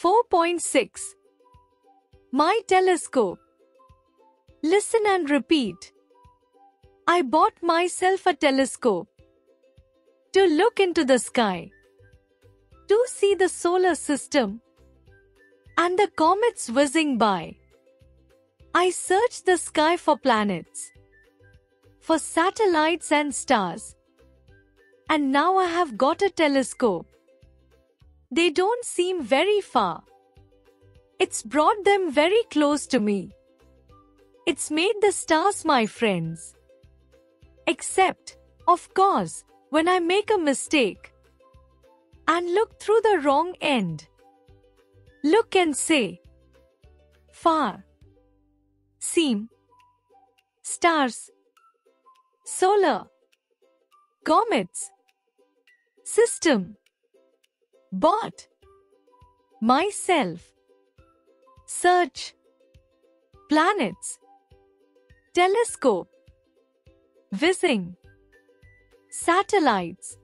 4.6 My telescope. Listen and repeat. I bought myself a telescope to look into the sky, to see the solar system and the comets whizzing by. I searched the sky for planets, for satellites and stars. And now I have got a telescope. They don't seem very far. It's brought them very close to me. It's made the stars my friends. Except, of course, when I make a mistake and look through the wrong end. Look and say, far, seem, stars, solar, comets, system, bought, myself, search, planets, telescope, whizzing, satellites,